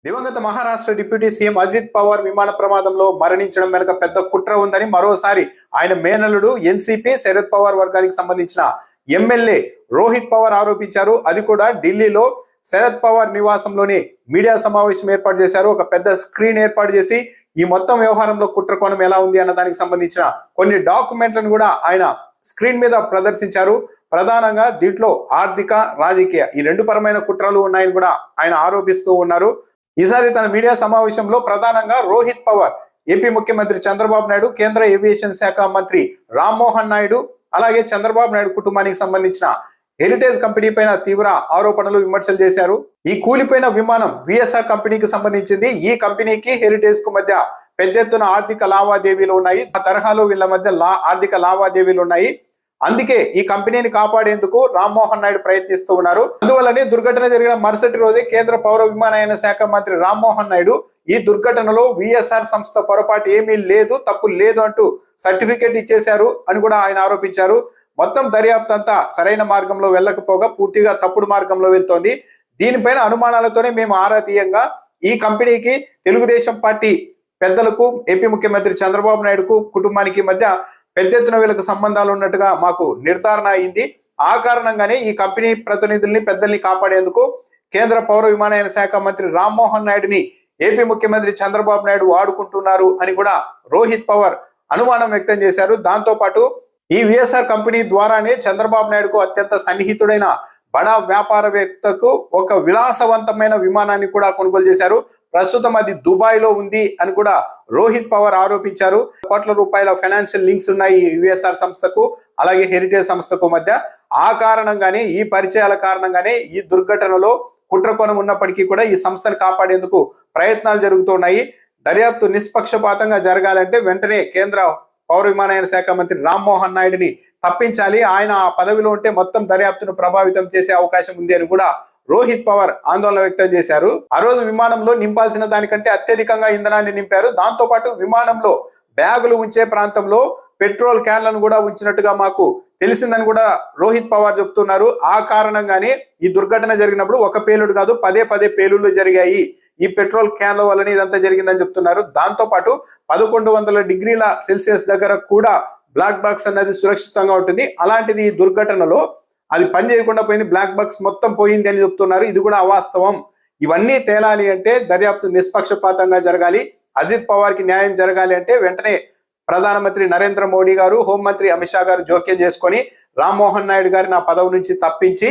దివంగత Maharashtra deputy CM Ajit Pawar విమాన ప్రమాదంలో మరణించడం వెనుక పెద్ద కుట్ర ఉందని మరోసారి ఆయన మేనల్లుడు ఎన్సీపీ శరద్ పవార్ వర్గానికి సంబంధించిన ఎమ్మెల్యే రోహిత్ పవార్ ఆరోపించారు. అది కూడా ఢిల్లీలో శరద్ పవార్ నివాసంలోనే మీడియా సమావేశం ఏర్పాటు చేశారు. ఒక పెద్ద స్క్రీన్ ఏర్పాటు చేసి ఈ మొత్తం వ్యవహారంలో కుట్ర కోణం ఎలా ఉంది అన్న దానికి సంబంధించిన కొన్ని డాక్యుమెంట్లను కూడా ఆయన స్క్రీన్ మీద ప్రదర్శించారు. ప్రధానంగా దీంట్లో ఆర్థిక, రాజకీయ ఈ రెండు పరమైన కుట్రలు ఉన్నాయని కూడా ఆయన ఆరోపిస్తూ ఉన్నారు. ఈసారి తన మీడియా సమావేశంలో ప్రధానంగా రోహిత్ పవార్, ఏపీ ముఖ్యమంత్రి చంద్రబాబు నాయుడు, కేంద్ర ఏవియేషన్ శాఖ మంత్రి రామ్మోహన్ నాయుడు, అలాగే చంద్రబాబు నాయుడు కుటుంబానికి సంబంధించిన హెరిటేజ్ కంపెనీ పైన తీవ్ర ఆరోపణలు, విమర్శలు చేశారు. ఈ కూలిపోయిన విమానం విఎస్ఆర్ కంపెనీకి సంబంధించింది. ఈ కంపెనీకి హెరిటేజ్ కు మధ్య పెద్ద ఎత్తున ఆర్థిక లావాదేవీలు ఉన్నాయి. ఆ తరహాలో వీళ్ళ మధ్య ఆర్థిక లావాదేవీలు ఉన్నాయి. అందుకే ఈ కంపెనీని కాపాడేందుకు రామ్మోహన్ నాయుడు ప్రయత్నిస్తూ ఉన్నారు. అందువల్లనే దుర్ఘటన జరిగిన మరుసటి రోజే కేంద్ర పౌర విమానయాన శాఖ మంత్రి రామ్మోహన్ నాయుడు ఈ దుర్ఘటనలో విఎస్ఆర్ సంస్థ పొరపాటు ఏమీ లేదు, తప్పు లేదు అంటూ సర్టిఫికెట్ ఇచ్చేశారు అని కూడా ఆయన ఆరోపించారు. మొత్తం దర్యాప్తు అంతా సరైన మార్గంలో వెళ్ళకపోగా పూర్తిగా తప్పుడు మార్గంలో వెళ్తోంది. దీనిపైన అనుమానాలతోనే మేము ఆరా తీయంగా ఈ కంపెనీకి, తెలుగుదేశం పార్టీ పెద్దలకు, ఏపీ ముఖ్యమంత్రి చంద్రబాబు నాయుడుకు కుటుంబానికి మధ్య పెద్ద ఎత్తున వీళ్ళకు సంబంధాలు ఉన్నట్టుగా మాకు నిర్ధారణ అయింది. ఆ కారణంగానే ఈ కంపెనీ ప్రతినిధుల్ని, పెద్దల్ని కాపాడేందుకు కేంద్ర పౌర విమానయాన శాఖ మంత్రి రామ్మోహన్ నాయుడుని ఏపీ ముఖ్యమంత్రి చంద్రబాబు నాయుడు వాడుకుంటున్నారు అని కూడా రోహిత్ పవార్ అనుమానం వ్యక్తం చేశారు. దాంతో పాటు ఈ విఎస్ఆర్ కంపెనీ ద్వారానే చంద్రబాబు నాయుడుకు అత్యంత సన్నిహితుడైన బడా వ్యాపారవేత్తకు ఒక విలాసవంతమైన విమానాన్ని కూడా కొనుగోలు చేశారు. ప్రస్తుతం అది దుబాయ్ లో ఉంది అని కూడా రోహిత్ పవార్ ఆరోపించారు. కోట్ల రూపాయల ఫైనాన్షియల్ లింక్స్ ఉన్నాయి విఎస్ఆర్ సంస్థకు, అలాగే హెరిటేజ్ సంస్థకు మధ్య. ఆ కారణంగానే, ఈ పరిచయాల కారణంగానే ఈ దుర్ఘటనలో కుట్రకోణం ఉన్నప్పటికీ కూడా ఈ సంస్థను కాపాడేందుకు ప్రయత్నాలు జరుగుతున్నాయి. దర్యాప్తు నిష్పక్షపాతంగా జరగాలంటే వెంటనే కేంద్ర పౌర విమానయాన శాఖ మంత్రి రామ్మోహన్ నాయుడిని తప్పించాలి. ఆయన ఆ పదవిలో ఉంటే మొత్తం దర్యాప్తును ప్రభావితం చేసే అవకాశం ఉంది అని కూడా రోహిత్ పవార్ ఆందోళన వ్యక్తం చేశారు. ఆ రోజు విమానంలో నింపాల్సిన దానికంటే అత్యధికంగా ఇంధనాన్ని నింపారు. దాంతో పాటు విమానంలో బ్యాగులు ఉంచే ప్రాంతంలో పెట్రోల్ క్యాన్లను కూడా ఉంచినట్టుగా మాకు తెలిసిందని కూడా రోహిత్ పవార్ చెప్తున్నారు. ఆ కారణంగానే ఈ దుర్ఘటన జరిగినప్పుడు ఒక పేలుడు కాదు, పదే పేలుళ్లు జరిగాయి. ఈ పెట్రోల్ క్యాన్ల వల్లనే ఇదంతా జరిగిందని చెప్తున్నారు. దాంతో పాటు 1100 డిగ్రీల సెల్సియస్ దగ్గర కూడా బ్లాక్ బాక్స్ అన్నది సురక్షితంగా ఉంటుంది. అలాంటిది ఈ దుర్ఘటనలో అది పని చేయకుండా పోయింది, బ్లాక్ బాక్స్ మొత్తం పోయింది అని చెప్తున్నారు. ఇది కూడా అవాస్తవం. ఇవన్నీ తేలాలి అంటే దర్యాప్తు నిష్పక్షపాతంగా జరగాలి. అజిత్ పవార్ కి న్యాయం జరగాలి అంటే వెంటనే ప్రధానమంత్రి నరేంద్ర మోడీ గారు, హోంమంత్రి అమిత్ షా గారు జోక్యం చేసుకొని రామ్మోహన్ నాయుడు గారిని ఆ పదవి నుంచి తప్పించి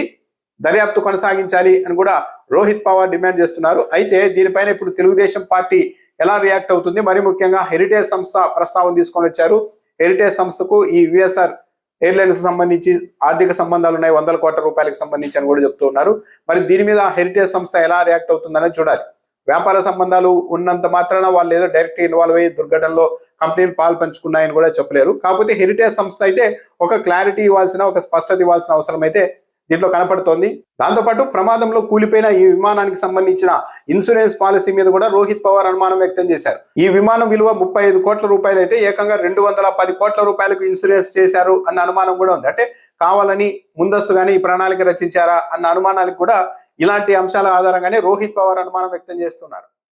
దర్యాప్తు కొనసాగించాలి అని కూడా రోహిత్ పవార్ డిమాండ్ చేస్తున్నారు. అయితే దీనిపైన ఇప్పుడు తెలుగుదేశం పార్టీ ఎలా రియాక్ట్ అవుతుంది? మరి ముఖ్యంగా హెరిటేజ్ సంస్థ ప్రస్తావన తీసుకొని వచ్చారు. హెరిటేజ్ సంస్థకు ఈ విఎస్ఆర్ ఎయిర్లైన్స్ కి సంబంధించి ఆర్థిక సంబంధాలు ఉన్నాయి, 100 కోట్ల రూపాయలకు సంబంధించి అని కూడా చెప్తూ ఉన్నారు. మరి దీని మీద హెరిటేజ్ సంస్థ ఎలా రియాక్ట్ అవుతుందనేది చూడాలి. వ్యాపార సంబంధాలు ఉన్నంత మాత్రాన వాళ్ళు ఏదో డైరెక్ట్ ఇన్వాల్వ్ అయ్యి దుర్ఘటనలో కంపెనీలు పాలు పంచుకున్నాయని కూడా చెప్పలేరు. కాకపోతే హెరిటేజ్ సంస్థ అయితే ఒక క్లారిటీ ఇవ్వాల్సిన, ఒక స్పష్టత ఇవ్వాల్సిన అవసరం అయితే దీంట్లో కనపడుతోంది. దాంతోపాటు ప్రమాదంలో కూలిపోయిన ఈ విమానానికి సంబంధించిన ఇన్సూరెన్స్ పాలసీ మీద కూడా రోహిత్ పవార్ అనుమానం వ్యక్తం చేశారు. ఈ విమానం విలువ 35 కోట్ల రూపాయలు అయితే ఏకంగా 210 కోట్ల రూపాయలకు ఇన్సూరెన్స్ చేశారు అన్న అనుమానం కూడా ఉంది. అంటే కావాలని ముందస్తుగానే ఈ ప్రణాళిక రచించారా అన్న అనుమానానికి కూడా ఇలాంటి అంశాల ఆధారంగానే రోహిత్ పవార్ అనుమానం వ్యక్తం చేస్తున్నారు.